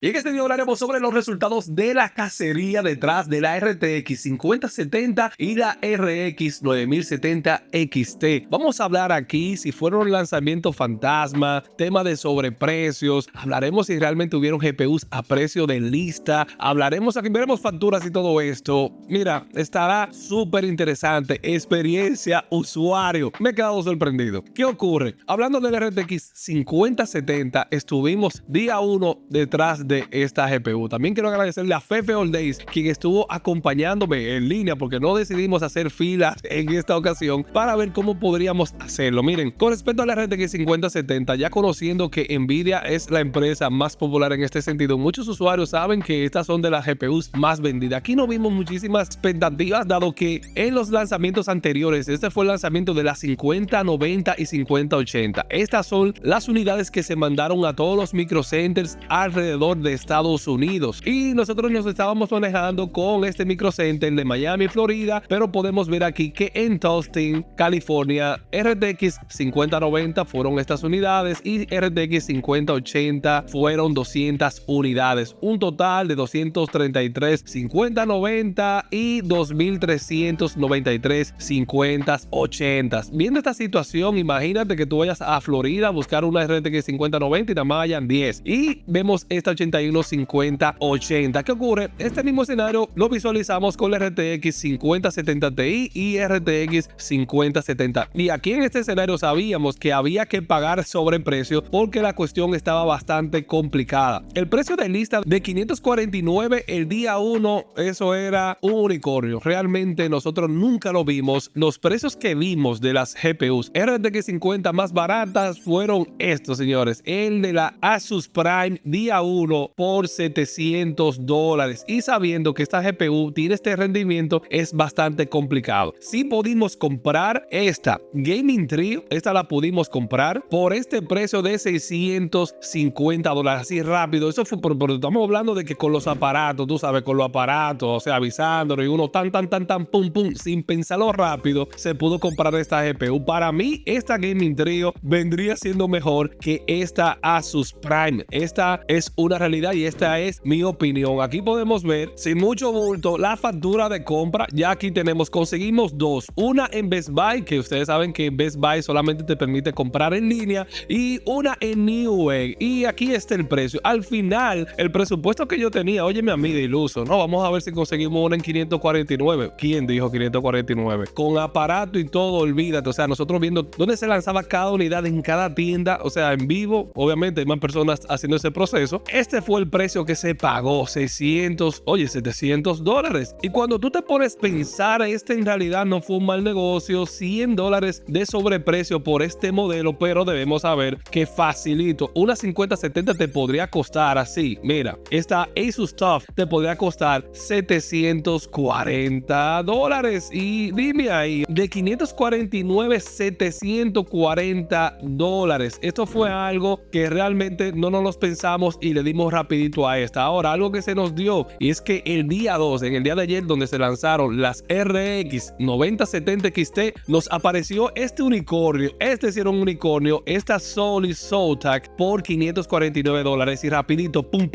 Y en este video hablaremos sobre los resultados de la cacería detrás de la RTX 5070 y la RX 9070 XT. Vamos a hablar aquí si fueron lanzamientos fantasma, tema de sobreprecios, hablaremos si realmente hubieron GPUs a precio de lista, hablaremos aquí, veremos facturas y todo esto. Mira, estará súper interesante, experiencia usuario. Me he quedado sorprendido. ¿Qué ocurre? Hablando del RTX 5070, estuvimos día 1 detrás de esta GPU. También quiero agradecerle a Fefe All Days, quien estuvo acompañándome en línea porque no decidimos hacer filas en esta ocasión para ver cómo podríamos hacerlo. Miren, con respecto a la RTX 5070, ya conociendo que Nvidia es la empresa más popular en este sentido, muchos usuarios saben que estas son de las GPUs más vendidas. Aquí no vimos muchísimas expectativas, dado que en los lanzamientos anteriores, este fue el lanzamiento de la 5090 y 5080. Estas son las unidades que se mandaron a todos los microcenters alrededor de Estados Unidos, y nosotros nos estábamos manejando con este microcenter de Miami, Florida, pero podemos ver aquí que en Tustin, California, RTX 5090 fueron estas unidades y RTX 5080 fueron 200 unidades, un total de 233 5090 y 2393 5080. Viendo esta situación, imagínate que tú vayas a Florida a buscar una RTX 5090 y nada más hayan 10, y vemos esta 81 5080. ¿Qué ocurre? Este mismo escenario lo visualizamos con la RTX 5070 Ti y RTX 5070, y aquí en este escenario sabíamos que había que pagar sobreprecio porque la cuestión estaba bastante complicada. El precio de lista de 549 el día 1, eso era un unicornio. Realmente nosotros nunca lo vimos. Los precios que vimos de las GPUs RTX 50 más baratas fueron estos, señores. El de la Asus Prime día 1 por $700, y sabiendo que esta GPU tiene este rendimiento es bastante complicado. Si pudimos comprar esta Gaming Trio, esta la pudimos comprar por este precio de $650, así rápido. Eso fue pero estamos hablando de que con los aparatos, tú sabes, con los aparatos, o sea, avisándolo, y uno tan pum pum, sin pensarlo rápido, se pudo comprar esta GPU. Para mí esta Gaming Trio vendría siendo mejor que esta Asus Prime. Esta es una realidad y esta es mi opinión. Aquí podemos ver sin mucho bulto la factura de compra. Ya aquí conseguimos dos, una en Best Buy, que ustedes saben que Best Buy solamente te permite comprar en línea, y una en Newegg, y aquí está el precio. Al final el presupuesto que yo tenía, óyeme a mí de iluso, no, vamos a ver si conseguimos una en 549. ¿Quién dijo 549? Con aparato y todo, olvídate. O sea, nosotros viendo dónde se lanzaba cada unidad en cada tienda, o sea, en vivo, obviamente hay más personas haciendo ese proceso. Este fue el precio que se pagó, 600, oye, $700. Y cuando tú te pones a pensar, este en realidad no fue un mal negocio, $100 de sobreprecio por este modelo, pero debemos saber que facilito, una 5070 te podría costar así, mira, esta Asus TUF te podría costar $740, y dime ahí, de 549 $740. Esto fue algo que realmente no nos lo pensamos y le dimos rapidito a esta. Ahora, algo que se nos dio, y es que el día 2, en el día de ayer, donde se lanzaron las RX 9070 XT, nos apareció este unicornio. Este sí era un unicornio, esta Solid Zotac por $549, y rapidito, pum,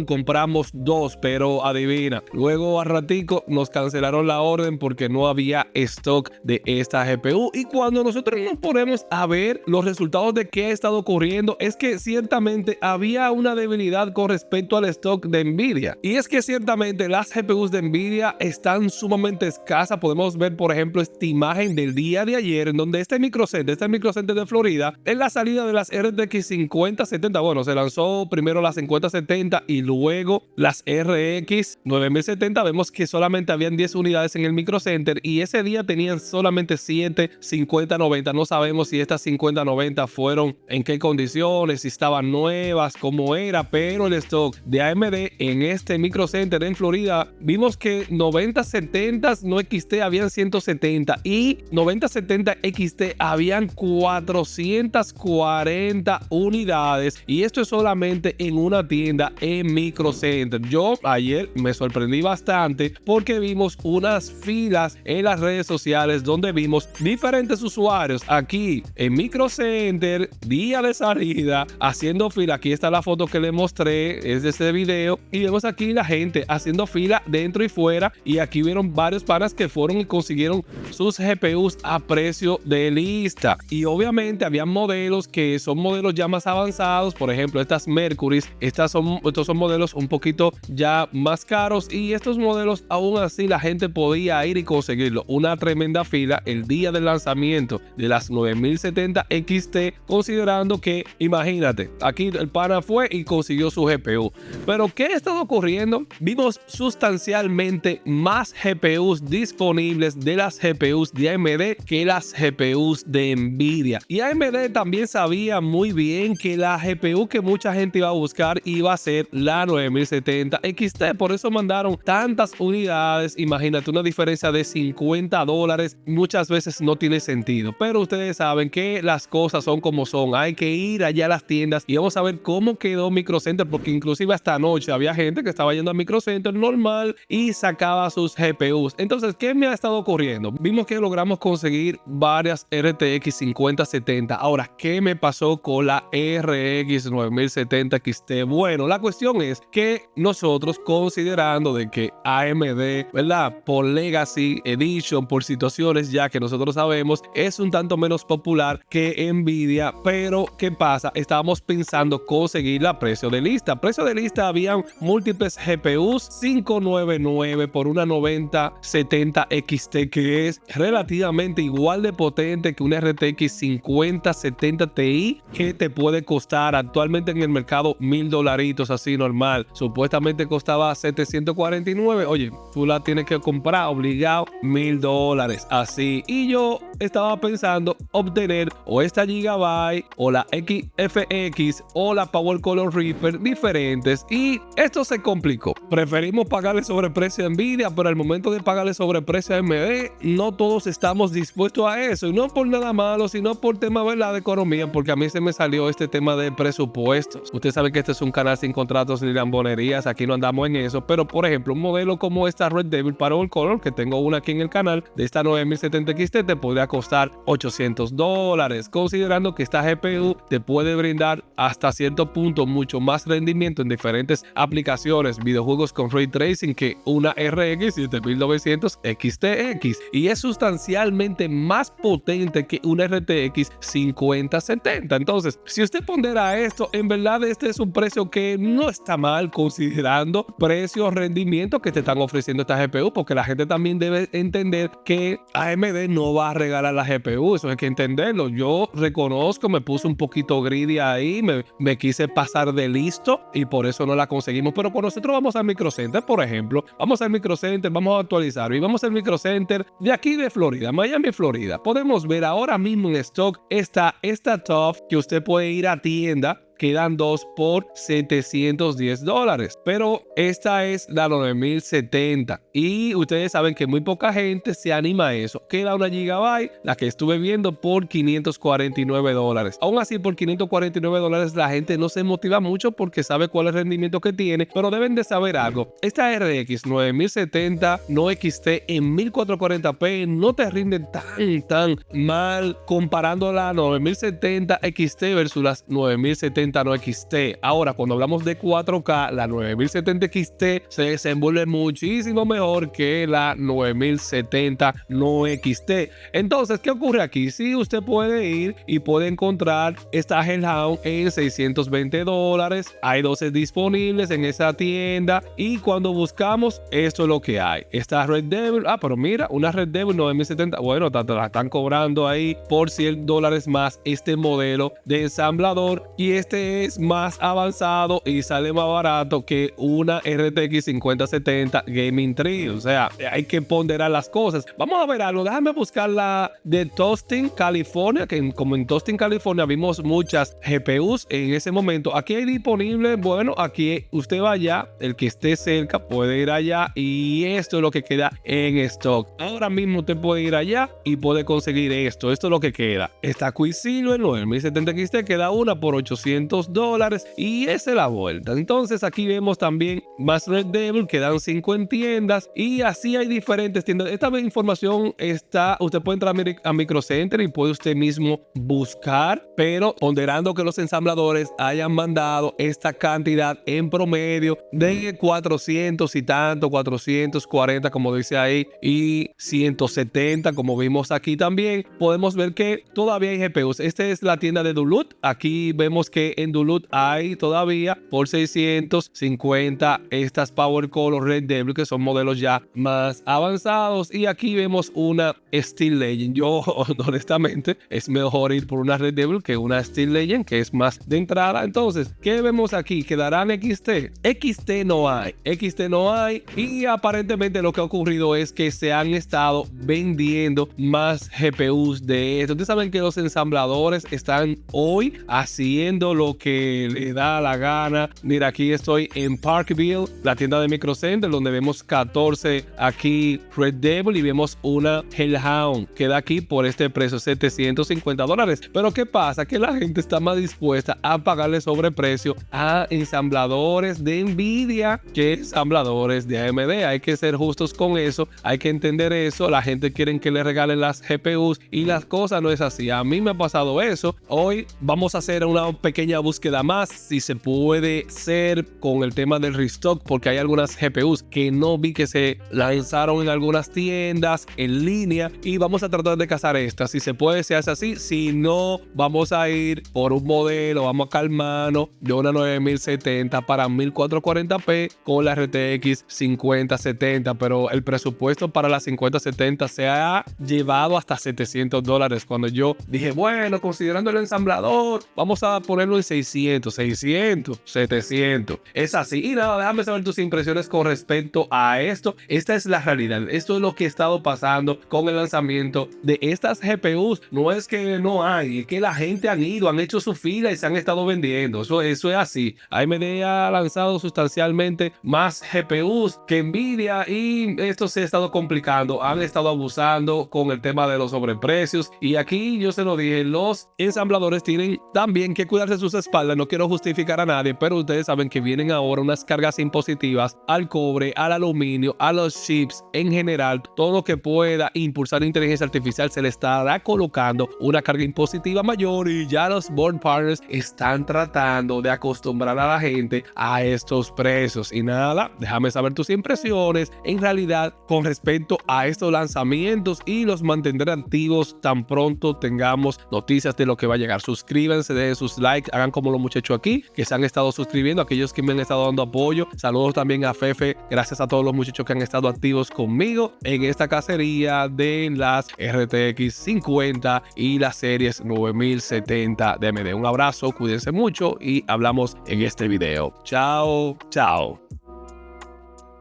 compramos dos, pero adivina, luego a ratico nos cancelaron la orden porque no había stock de esta GPU. Y cuando nosotros nos ponemos a ver los resultados de qué ha estado ocurriendo, es que ciertamente había una debilidad con respecto al stock de Nvidia, y es que ciertamente las GPUs de Nvidia están sumamente escasas. Podemos ver, por ejemplo, esta imagen del día de ayer, en donde este microcenter de Florida, en la salida de las RTX 5070, bueno, se lanzó primero las 5070 y luego las RX 9070. Vemos que solamente habían 10 unidades en el microcenter, y ese día tenían solamente 7 5090. No sabemos si estas 5090 fueron en qué condiciones, si estaban nuevas, cómo era, pero el stock de AMD en este microcenter en Florida, vimos que 9070 no XT habían 170 y 9070 XT habían 440 unidades, y esto es solamente en una tienda en microcenter. Yo ayer me sorprendí bastante porque vimos unas filas en las redes sociales donde vimos diferentes usuarios aquí en microcenter, día de salida, haciendo fila. Aquí está la foto que les mostré mostré es de este video y vemos aquí la gente haciendo fila dentro y fuera, y aquí vieron varios panas que fueron y consiguieron sus GPUs a precio de lista. Y obviamente había modelos que son modelos ya más avanzados, por ejemplo estas Mercury, estos son modelos un poquito ya más caros, y estos modelos aún así la gente podía ir y conseguirlo. Una tremenda fila el día del lanzamiento de las 9070 XT, considerando que, imagínate, aquí el pana fue y consiguió su GPU. Pero ¿qué ha estado ocurriendo? Vimos sustancialmente más GPUs disponibles de las GPUs de AMD que las GPUs de Nvidia. Y AMD también sabía muy bien que la GPU que mucha gente iba a buscar iba a ser la 9070 XT. Por eso mandaron tantas unidades. Imagínate, una diferencia de $50. Muchas veces no tiene sentido. Pero ustedes saben que las cosas son como son. Hay que ir allá a las tiendas y vamos a ver cómo quedó Micro Center, porque inclusive hasta anoche había gente que estaba yendo a Micro Center normal y sacaba sus GPUs. Entonces, ¿qué me ha estado ocurriendo? Vimos que logramos conseguir varias RTX 5070. Ahora, ¿qué me pasó con la RX 9070 XT? Bueno, la cuestión es que nosotros, considerando de que AMD, ¿verdad? Por Legacy Edition, por situaciones ya que nosotros sabemos, es un tanto menos popular que Nvidia. Pero, ¿qué pasa? Estábamos pensando conseguirla a precio de lista. A precio de lista habían múltiples GPUs 599 por una 9070 XT, que es relativamente igual de potente que una RTX 5070 Ti, que te puede costar actualmente en el mercado $1000 así normal. Supuestamente costaba 749. Oye, tú la tienes que comprar obligado $1000 así. Y yo estaba pensando obtener o esta Gigabyte o la XFX o la Power Color Reaper diferentes, y esto se complicó. Preferimos pagarle sobreprecio a Nvidia, pero al momento de pagarle sobreprecio a AMD, no todos estamos dispuestos a eso, y no por nada malo, sino por tema, ¿verdad?, de economía, porque a mí se me salió este tema de presupuestos. Ustedes saben que este es un canal sin contratos ni lambonerías, aquí no andamos en eso, pero por ejemplo, un modelo como esta Red Devil Power Color, que tengo una aquí en el canal, de esta 9070 XT, te podría costar $800, considerando que esta GPU te puede brindar hasta cierto punto mucho más rendimiento en diferentes aplicaciones, videojuegos con Ray Tracing, que una RX 7900 XTX, y es sustancialmente más potente que una RTX 5070. Entonces, si usted pondera esto, en verdad este es un precio que no está mal, considerando precio-rendimiento que te están ofreciendo esta GPU, porque la gente también debe entender que AMD no va a regalar la GPU, eso hay que entenderlo. Yo reconozco, me puse un poquito greedy ahí, me quise pasar de listo y por eso no la conseguimos. Pero cuando nosotros vamos al Micro Center, por ejemplo, vamos al Micro Center, vamos a actualizar y vamos al Micro Center de aquí de Florida, Miami, Florida, podemos ver ahora mismo en stock esta TUF, que usted puede ir a tienda. Quedan dos por $710, pero esta es la 9070 y ustedes saben que muy poca gente se anima a eso. Queda una Gigabyte, la que estuve viendo, por $549. Aún así, por $549 la gente no se motiva mucho porque sabe cuál es el rendimiento que tiene, pero deben de saber algo. Esta RX 9070 no XT en 1440p no te rinde tan mal comparando la 9070 XT versus las 9070 no XT. Ahora, cuando hablamos de 4K, la 9070 XT se desenvuelve muchísimo mejor que la 9070 no XT. Entonces, ¿qué ocurre aquí? Si usted puede ir y puede encontrar esta Hellhound en $620, hay 12 disponibles en esa tienda, y cuando buscamos, esto es lo que hay. Esta Red Devil, pero mira, una Red Devil 9070, bueno, te la están cobrando ahí por $100 más este modelo de ensamblador, y este es más avanzado y sale más barato que una RTX 5070 Gaming Tree. O sea, hay que ponderar las cosas. Vamos a ver algo, déjame buscar la de Tustin, California, que como en Tustin, California vimos muchas GPUs en ese momento. Aquí hay disponible, bueno, aquí usted va allá, el que esté cerca puede ir allá, y esto es lo que queda en stock. Ahora mismo usted puede ir allá y puede conseguir esto es lo que queda. Esta Quicksilver 9070 XT queda una por $800 $700 y esa es la vuelta. Entonces aquí vemos también más Red Devil, quedan 5 en tiendas y así hay diferentes tiendas. Esta información está, usted puede entrar a Micro Center y puede usted mismo buscar, pero ponderando que los ensambladores hayan mandado esta cantidad en promedio de 400 y tanto, 440 como dice ahí, y 170 como vimos aquí también. Podemos ver que todavía hay GPUs. Esta es la tienda de Duluth. Aquí vemos que en Duluth hay todavía por 650 estas Power Color Red Devil, que son modelos ya más avanzados. Y aquí vemos una Steel Legend. Yo honestamente es mejor ir por una Red Devil que una Steel Legend, que es más de entrada. Entonces, ¿qué vemos aquí? ¿Quedarán XT? XT no hay. XT no hay. Y aparentemente lo que ha ocurrido es que se han estado vendiendo más GPUs de esto. Ustedes saben que los ensambladores están hoy haciendo lo que le da la gana. Mira, aquí estoy en Parkville, la tienda de Micro Center, donde vemos 14 aquí Red Devil y vemos una Hellhound. Queda aquí por este precio, $750. Pero ¿qué pasa? Que la gente está más dispuesta a pagarle sobreprecio a ensambladores de Nvidia que ensambladores de AMD. Hay que ser justos con eso, hay que entender eso. La gente quiere que le regalen las GPUs y las cosas no es así. A mí me ha pasado eso. Hoy vamos a hacer una pequeña búsqueda más si se puede ser con el tema del restock, porque hay algunas GPUs que no vi que se lanzaron en algunas tiendas en línea y vamos a tratar de cazar estas. Si se puede, se hace así. Si no, vamos a ir por un modelo, vamos a calmarnos de una 9070 para 1440p con la RTX 5070, pero el presupuesto para la 5070 se ha llevado hasta $700. Cuando yo dije, bueno, considerando el ensamblador, vamos a ponerlo en 600, 700. Es así. Y nada, déjame saber tus impresiones con respecto a esto. Esta es la realidad. Esto es lo que ha estado pasando con el lanzamiento de estas GPUs. No es que no hay, es que la gente han hecho su fila y se han estado vendiendo. Eso es así. AMD ha lanzado sustancialmente más GPUs que Nvidia y esto se ha estado complicando. Han estado abusando con el tema de los sobreprecios y aquí yo se lo dije, los ensambladores tienen también que cuidarse sus espaldas. No quiero justificar a nadie, pero ustedes saben que vienen ahora unas cargas impositivas al cobre, al aluminio, a los chips en general. Todo lo que pueda impulsar inteligencia artificial se le estará colocando una carga impositiva mayor y ya los board partners están tratando de acostumbrar a la gente a estos precios. Y nada, déjame saber tus impresiones en realidad con respecto a estos lanzamientos y los mantendré activos tan pronto tengamos noticias de lo que va a llegar. Suscríbanse, den sus likes, hagan como los muchachos aquí que se han estado suscribiendo, aquellos que me han estado dando apoyo. Saludos también a Fefe, gracias a todos los muchachos que han estado activos conmigo en esta cacería de las RTX 50 y las series 9070 de AMD. Un abrazo, cuídense mucho y hablamos en este video. Chao, chao.